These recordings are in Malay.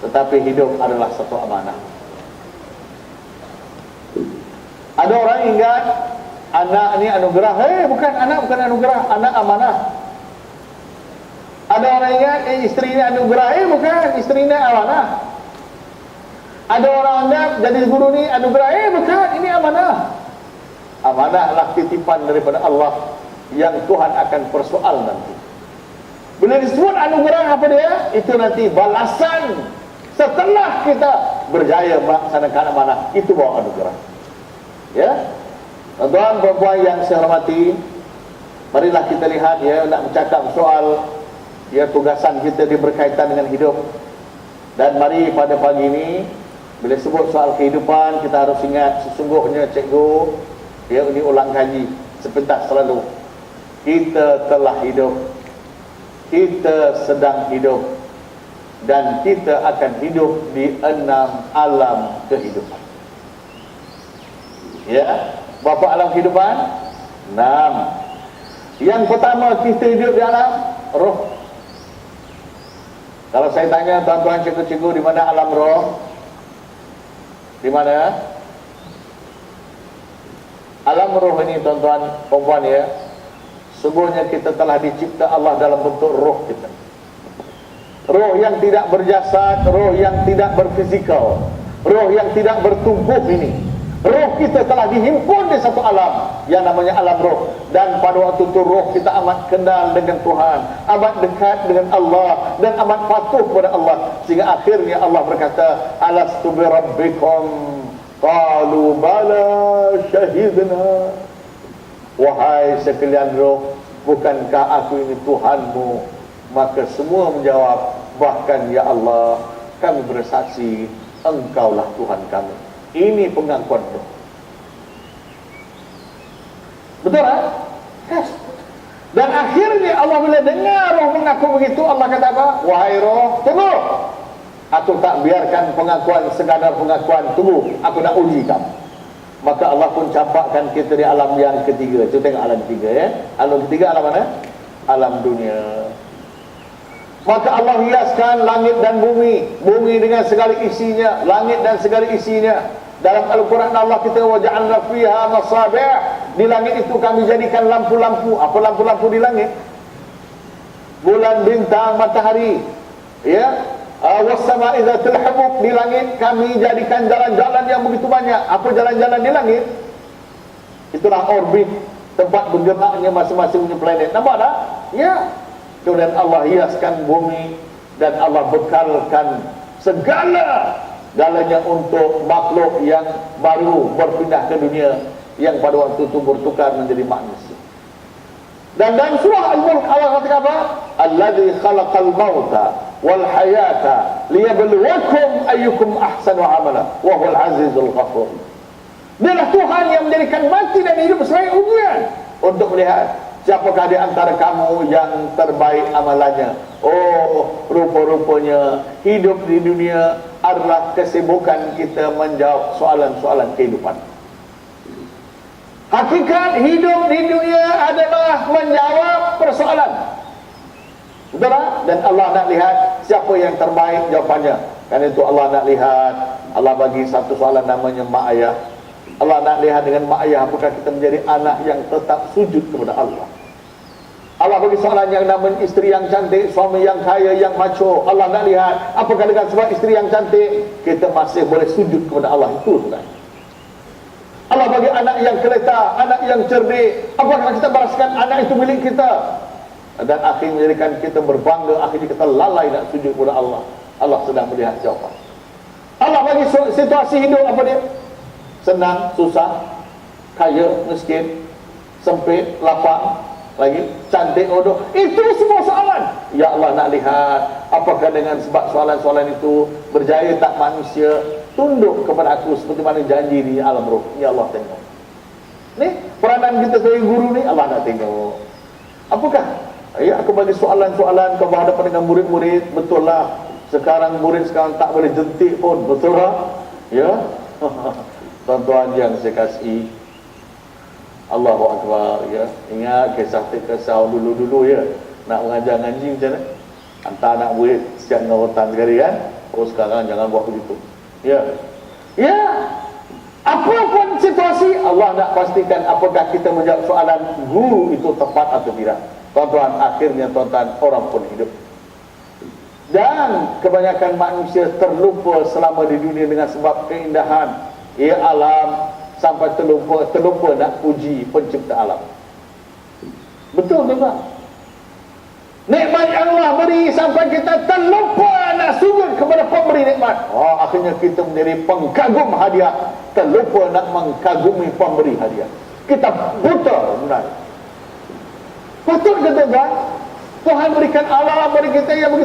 Tetapi hidup adalah satu amanah. Ada orang ingat anak ni anugerah. Bukan anak, bukan anugerah, anak amanah. Ada orang ingat isteri ni anugerah. Bukan, isteri ni amanah. Ada orang anggap jadi guru ni anugerah. Bukan, ini amanah. Amanahlah titipan daripada Allah yang Tuhan akan persoal nanti. Bila disebut anugerah apa dia? Itu nanti balasan setelah kita berjaya melaksanakan amanah. Itu bawa anugerah. Ya, tuan-tuan perempuan yang saya hormati, marilah kita lihat ya, nak bercakap soal ya tugasan kita dia berkaitan dengan hidup. Dan mari pada pagi ini bila sebut soal kehidupan, kita harus ingat sesungguhnya cikgu ya ini ulang kaji sepentas selalu. Kita telah hidup, kita sedang hidup, dan kita akan hidup di 6 alam kehidupan. Ya, berapa alam kehidupan? 6. Yang pertama, kita hidup di alam roh. Kalau saya tanya tuan-tuan cikgu-cikgu, di mana alam roh? Di mana? Alam roh ini tuan-tuan perempuan ya, sungguhnya kita telah dicipta Allah dalam bentuk roh kita. Roh yang tidak berjasad, roh yang tidak berfizikal, roh yang tidak bertubuh ini. Roh kita telah dihimpun di satu alam yang namanya alam roh. Dan pada waktu itu roh kita amat kenal dengan Tuhan, amat dekat dengan Allah, dan amat patuh kepada Allah. Sehingga akhirnya Allah berkata, alastu bi rabbikum qalu bala syahidna. Wahai sekalian roh, bukankah aku ini Tuhanmu? Maka semua menjawab, bahkan ya Allah, kami bersaksi engkaulah Tuhan kami. Ini pengakuan roh. Betul kan? Yes. Dan akhirnya Allah bila dengar roh mengaku begitu, Allah kata apa? Wahai roh, tunggu. Aku tak biarkan pengakuan sekadar pengakuan, tunggu, aku nak uji kamu. Maka Allah pun campakkan kita di alam yang ketiga. Kita tengok alam ketiga ya. Alam ketiga alam mana? Alam dunia. Maka Allah hiaskan langit dan bumi, bumi dengan segala isinya, langit dan segala isinya. Dalam Al-Quran Allah kita waja'alna fiha masabih. Di langit itu kami jadikan lampu-lampu. Apa lampu-lampu di langit? Bulan, bintang, matahari. Ya. Was-sama'i dzatil hubub. Di langit kami jadikan jalan-jalan yang begitu banyak. Apa jalan-jalan di langit? Itulah orbit, tempat bergeraknya masing-masing planet. Nampak tak? Ya. Kemudian Allah hiaskan bumi dan Allah bekalkan segalanya untuk makhluk yang baru berpindah ke dunia yang pada waktu itu bertukar menjadi manusia. Dan dalam surah Al-Mulk Allah kata apa? Alladzi khalaqal mauta wal hayata liyabluwakum ayyukum ahsanu amala wa huwal azizul ghafur. Dialah Tuhan yang menjadikan mati dan hidup sebagai ujian untuk melihat siapakah di antara kamu yang terbaik amalannya. Oh, rupa-rupanya hidup di dunia adalah kesibukan kita menjawab soalan-soalan kehidupan. Hakikat hidup di dunia adalah menjawab persoalan. Betul tak? Dan Allah nak lihat siapa yang terbaik jawapannya. Karena itu Allah nak lihat, Allah bagi satu soalan namanya mak ayah. Allah nak lihat dengan mak ayah, apakah kita menjadi anak yang tetap sujud kepada Allah. Allah bagi soalan yang namanya isteri yang cantik, suami yang kaya, yang macho. Allah nak lihat, apakah dengan sebab isteri yang cantik kita masih boleh sujud kepada Allah. Itu kan. Allah bagi anak yang kereta, anak yang cerdik, apakah kita balaskan anak itu milik kita? Dan akhirnya menjadikan kita berbangga, akhirnya kita lalai nak sujud kepada Allah. Allah sedang melihat jawapan. Allah bagi situasi hidup apa dia? Senang, susah, kaya, miskin, sempit, lapang, lagi cantik, bodoh. Itu semua soalan. Ya Allah nak lihat, apakah dengan sebab soalan-soalan itu berjaya tak manusia tunduk kepada aku seperti mana janji di alam roh. Ya Allah tengok. Ni peranan kita sebagai guru ni Allah nak tengok. Apakah? Ya, aku bagi soalan-soalan kau berhadapan dengan murid-murid. Betul lah. Sekarang murid sekarang tak boleh jentik pun. Betul lah. Ya. Tuan-tuan yang saya kasih, Allahu Akbar ya. Ingat kisah dulu-dulu ya. Nak mengajar ngaji macam mana? Hantar anak murid sejak dengan rotan sekali kan. Oh sekarang jangan buat begitu. Ya. Ya. Apapun situasi, Allah nak pastikan apakah kita menjawab soalan guru itu tepat atau tidak. Tuan-tuan, akhirnya tuan-tuan, orang pun hidup. Dan kebanyakan manusia terlupa selama di dunia dengan sebab keindahan alam, sampai terlupa nak puji pencipta alam. Betul tuan-tuan? Nikmat yang Allah beri sampai kita terlupa nak sujud kepada pemberi nikmat. Akhirnya kita menjadi pengkagum hadiah, terlupa nak mengkagumi pemberi hadiah. Kita buta benar. Patut ke tuan-tuan? Tuhan berikan alam bagi kita yang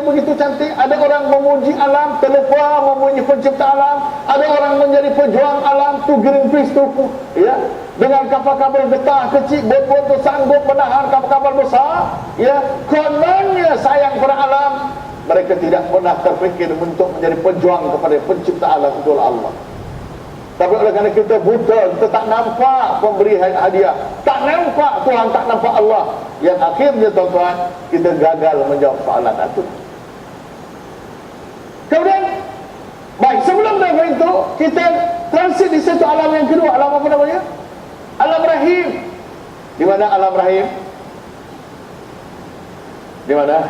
begitu cantik. Ada orang memuji alam, terlupa memuji pencipta alam. Ada orang menjadi pejuang alam, tu Greenpeace tu, ya, dengan kapal-kapal getah kecil, bot-bot tu sanggup menahan kapal-kapal besar, ya. Kononnya sayang pada alam, mereka tidak pernah terfikir untuk menjadi pejuang kepada pencipta alam itu Allah. Tapi oleh kerana kita buta, kita tak nampak pemberi hadiah, tak nampak Tuhan, tak nampak Allah, yang akhirnya tuan-tuan, kita gagal menjawab soalan itu. Kemudian, baik, sebelum daripada itu, kita transit di satu alam yang kedua. Alam apa namanya? Alam rahim. Di mana alam rahim? Di mana?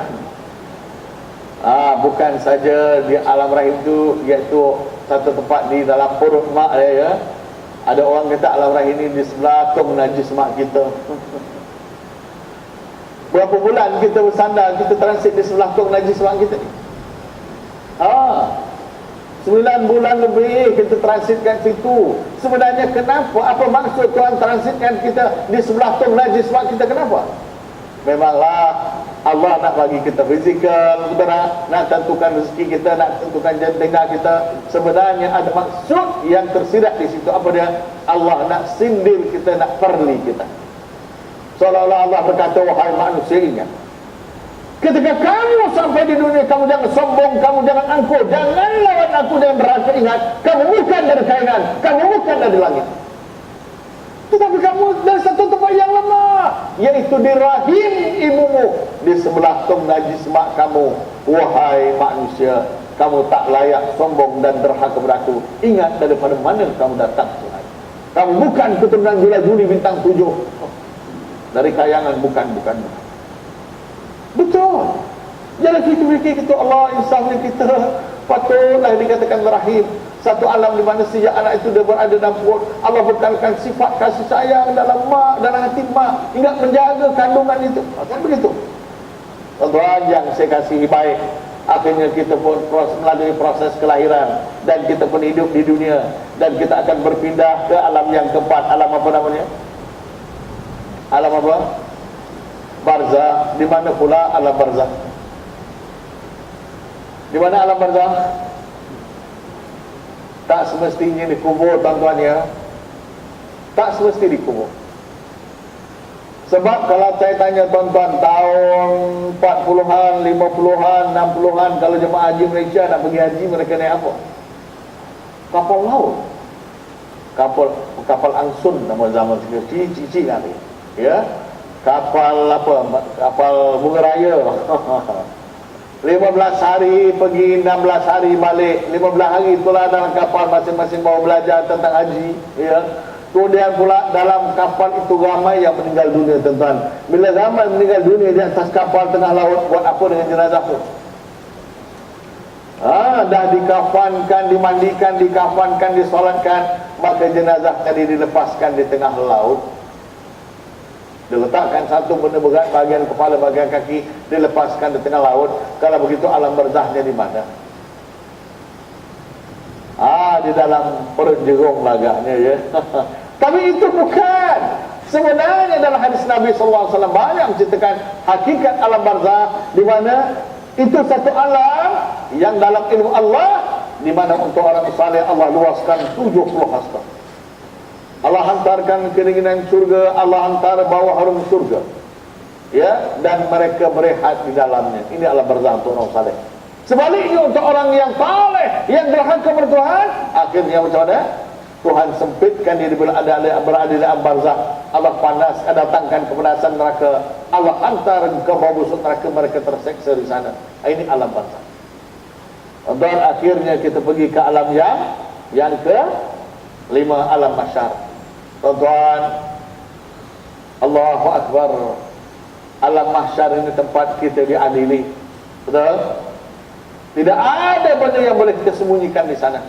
Bukan saja di alam rahim itu, iaitu satu tempat di dalam perut mak dia, ya. Ada orang kata alam rahim ini di sebelah tong najis mak kita. Berapa bulan kita bersandar, kita transit di sebelah tong najis mak kita? 9 bulan lebih kita transit kat situ. Sebenarnya kenapa? Apa maksud Tuhan transitkan kita di sebelah tong najis mak kita? Kenapa? Memanglah Allah nak bagi kita fizikal, nak tentukan rezeki kita, nak tentukan jantina kita. Sebenarnya ada maksud yang tersirat di situ. Apa dia? Allah nak sindir kita, nak perli kita. Seolah-olah Allah berkata, wahai manusia, ingat, ketika kamu sampai di dunia, kamu jangan sombong, kamu jangan angkuh, jangan lawan aku dengan rasa ingat, kamu bukan dari kainat, kamu bukan dari langit, tetapi kamu dari satu tempat yang lemah, yaitu di rahim ibumu, di sebelah tong najis mak kamu. Wahai manusia, kamu tak layak sombong dan derhaka kepada aku. Ingat daripada mana kamu datang, Tuhan. Kamu bukan keturunan Jula-Juli bintang 7 dari kayangan, bukan. Betul. Jangan fikir kita Allah insafnya kita, patutlah dikatakan rahim. Satu alam di mana sejak anak itu dia berada dalam perut, Allah bekalkan sifat kasih sayang dalam mak, dalam hati mak, hingga menjaga kandungan itu. Kan begitu? Tuan-tuan yang saya kasihi baik, akhirnya kita pun melalui proses kelahiran, dan kita pun hidup di dunia, dan kita akan berpindah ke alam yang keempat. Alam apa namanya? Alam apa? Barzakh. Di mana pula alam barzakh? Di mana alam barzakh? Tak semestinya dikubur, tuan-tuan, ya. Tak semesti dikubur. Sebab kalau saya tanya tuan-tuan, tahun 40-an, 50-an, 60-an, kalau jemaah haji Malaysia nak pergi haji, mereka naik apa? Kapal laut. Kapal angsun nama zaman sekarang, cici kali, ya. Kapal apa? Kapal bunga raya. 15 hari pergi, 16 hari balik. 15 hari itulah dalam kapal masing-masing bawa belajar tentang haji, ya. Kemudian pula dalam kapal itu ramai yang meninggal dunia, tuan-tuan. Bila ramai meninggal dunia di atas kapal tengah laut, buat apa dengan jenazah itu? Dah dikafankan, dimandikan, dikafankan, disolatkan, maka jenazah tadi dilepaskan di tengah laut. Diletakkan satu benda berat bahagian kepala, bahagian kaki, dilepaskan di tengah laut. Kalau begitu alam barzakhnya di mana? Di dalam perut jerung lagaknya, ya. Tapi itu bukan. Sebenarnya dalam hadis Nabi SAW banyak menceritakan hakikat alam barzakh, di mana itu satu alam yang dalam ilmu Allah, di mana untuk orang saleh Allah luaskan 70 hasta. Allah hantarkan keinginan surga, Allah hantar bawa harum surga, ya, dan mereka berehat di dalamnya. Ini alam barzakh untuk orang saleh. Sebaliknya untuk orang yang saleh, yang derhaka kepada Tuhan, akhirnya macam mana? Tuhan sempitkan dia berada di dalam barzakh. Allah panas, datangkan kepanasan neraka. Allah hantar ke bawah busuk neraka, mereka terseksa di sana. Ini alam barzakh. Tuan-tuan, akhirnya kita pergi ke alam yang ke 5, alam mahsyar. Tuan-tuan, Allahu Akbar. Alam mahsyar ini tempat kita diadili. Betul? Tidak ada benda yang boleh kita sembunyikan di sana.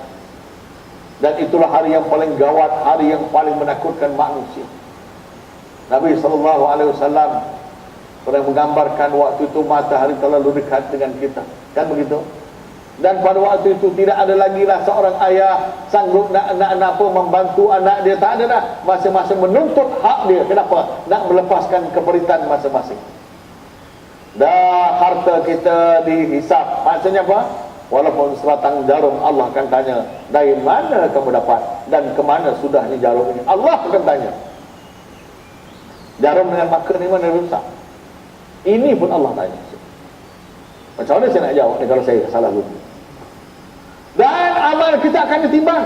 Dan itulah hari yang paling gawat, hari yang paling menakutkan manusia. Nabi SAW pernah menggambarkan waktu itu matahari terlalu dekat dengan kita. Kan begitu? Dan pada waktu itu tidak ada lagi lah seorang ayah sanggup nak membantu anak dia. Tak ada dah. Masing-masing menuntut hak dia. Kenapa? Nak melepaskan keperitan masing-masing. Dah harta kita dihisap. Maksudnya apa? Walaupun sebatang jarum, Allah akan tanya, dari mana kamu dapat dan kemana sudahnya jarum ini? Allah akan tanya. Jarum dengan maka ni mana rusak? Ini pun Allah tanya. Macam mana saya nak jawab ni kalau saya salah dulu? Dan amal kita akan ditimbang.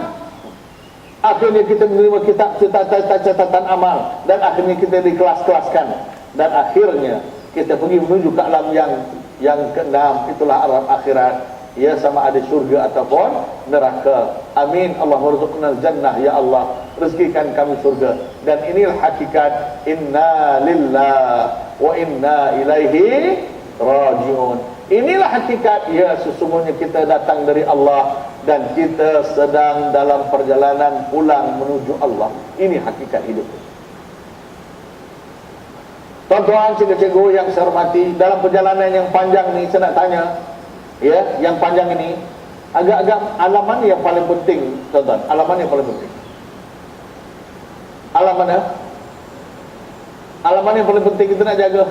Akhirnya kita menerima kitab catatan amal, dan akhirnya kita dikelas-kelaskan, dan akhirnya kita pergi menuju ke alam yang ke-6, itulah alam akhirat. Ya, sama ada syurga ataupun neraka. Amin. Allah warzuqnal jannah, ya Allah, rezekikan kami surga. Dan inilah hakikat inna lillah wa inna ilaihi rajiun. Inilah hakikat, ya, sesungguhnya kita datang dari Allah dan kita sedang dalam perjalanan pulang menuju Allah. Ini hakikat hidup. Tuan-tuan, cikgu-cikgu yang saya hormati, dalam perjalanan yang panjang ni saya nak tanya, ya, yang panjang ini, agak-agak alam mana yang paling penting, tuan-tuan? Alam mana yang paling penting? Alam mana? Alam mana yang paling penting kita nak jaga?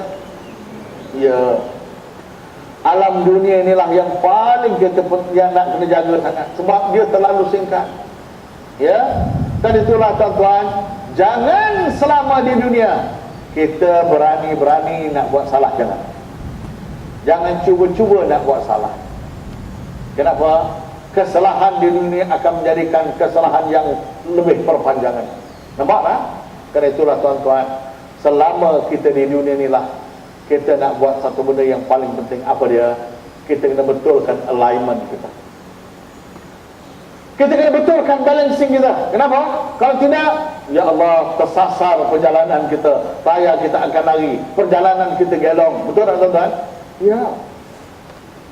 Ya, alam dunia inilah yang paling kita yang nak kena jaga sangat, sebab dia terlalu singkat. Ya, dan itulah tuan-tuan, jangan selama di dunia kita berani-berani nak buat salah. Jangan cuba-cuba nak buat salah. Kenapa? Kesalahan di dunia akan menjadikan kesalahan yang lebih perpanjangan. Nampak tak? Kerana itulah tuan-tuan, selama kita di dunia inilah, kita nak buat satu benda yang paling penting. Apa dia? Kita kena betulkan alignment kita. Kita kena betulkan balancing kita. Kenapa? Kalau tidak, ya Allah, tersasar perjalanan kita. Tayar kita akan lari, perjalanan kita gelong. Betul tak tuan-tuan? Ya.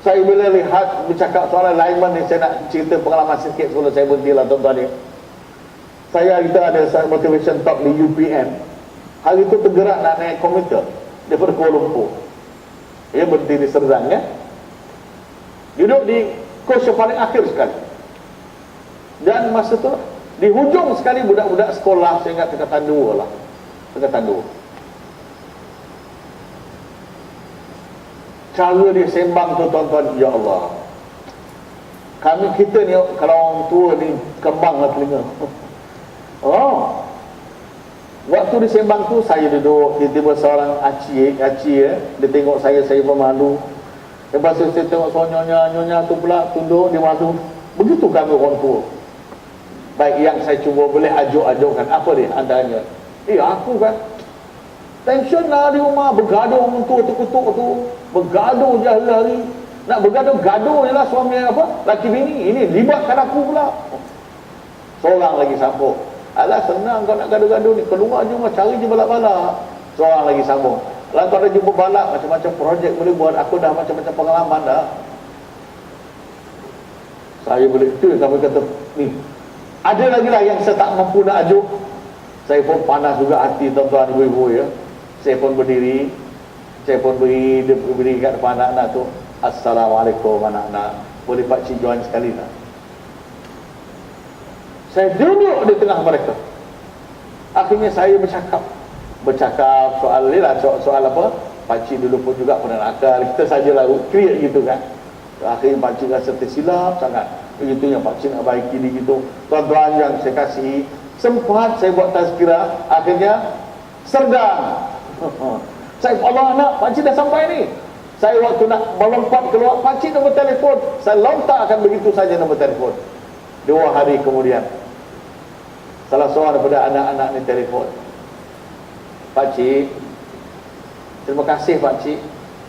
Saya bila lihat bercakap soal alignment ni, saya nak cerita pengalaman sikit sebelum saya berhentilah tuan-tuan ni. Kita ada motivation talk di UPM. Hari itu tergerak nak naik komuter daripada Kuala Lumpur. Ia berhenti di Serdang, ya. Duduk di kos yang paling akhir sekali. Dan masa tu di hujung sekali budak-budak sekolah, saya ingat tingkatan 2 lah. Tingkatan 2. Cara dia sembang tu tuan-tuan, ya Allah, kita ni kalau orang tua ni kembang lah telinga. Oh, waktu dia sembang tu saya duduk, tiba-tiba seorang acik ya, dia tengok saya pun malu. Lepas tu saya tengok seorang nyonya tu pula tunduk, dia malu. Begitu kami orang tua. Baik, yang saya cuba boleh ajuk-ajukkan apa dia antaranya, aku kan tension lah di rumah, bergaduh orang tua tu tu, bergaduh je hari-hari. Nak bergaduh je lah suami laki bini. Ini libatkan aku pula. Seorang lagi sambung, alah senang kau nak gaduh-gaduh ni, keluar je rumah, cari je balak-balak. Seorang lagi sambung, kalau kau dah jumpa balak, macam-macam projek boleh buat, aku dah macam-macam pengalaman dah. Saya boleh, itu kami kata ni. Ada lagi lah yang saya tak mampu nak ajuk. Saya pun panas juga hati tuan-tuan ibu-ibu, ya. Saya pun berdiri, saya pun berdiri kat depan anak-anak tu. Assalamualaikum anak-anak, boleh Pak Cik join sekali tak? Saya duduk di tengah mereka. Akhirnya saya bercakap soal ni lah, soal apa, Pak Cik dulu pun juga pernah nakal, kita sajalah create gitu kan. Akhirnya Pak Cik rasa tersilap sangat. Begitu yang Pak Cik nak baiki ni gitu. Tuan-tuan yang saya kasihi, sempat saya buat tazkirah, akhirnya Serdang. Saya, Allah nak, Pak Cik dah sampai ni. Saya waktu nak melompat keluar, Pak Cik nombor telefon, saya lontarkan begitu saja nombor telefon. 2 hari kemudian, salah seorang daripada anak-anak ni telefon, Pak Cik, terima kasih Pak Cik,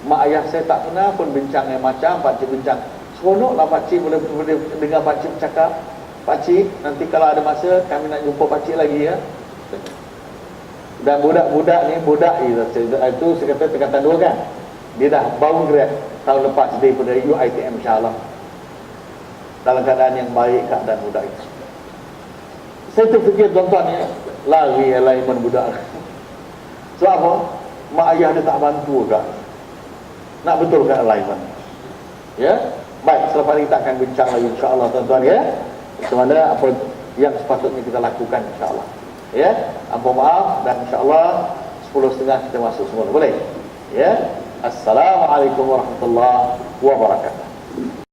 mak ayah saya tak pernah pun bincang yang macam Pak Cik bincang. seronoklah pakcik boleh dengar pakcik bercakap. Pakcik, nanti kalau ada masa kami nak jumpa pakcik lagi ya. Dan budak-budak ni, itu saya kata tingkatan 2 kan. Dia dah baru grad tahun lepas daripada UiTM insya-Allah. Dalam keadaan yang baik keadaan budak itu. Saya terfikir tuan-tuan ya, lari alignment budak. Sebab apa? Mak ayah dia tak bantu kan. Nak betulkan alignment. Ya. Baik, selepas ini kita akan bincang lagi insya-Allah tuan-tuan ya. Macam mana apa yang sepatutnya kita lakukan insya-Allah. Ya. Ampun maaf dan insya-Allah 10.30 kita masuk semula. Boleh? Ya. Assalamualaikum warahmatullahi wabarakatuh.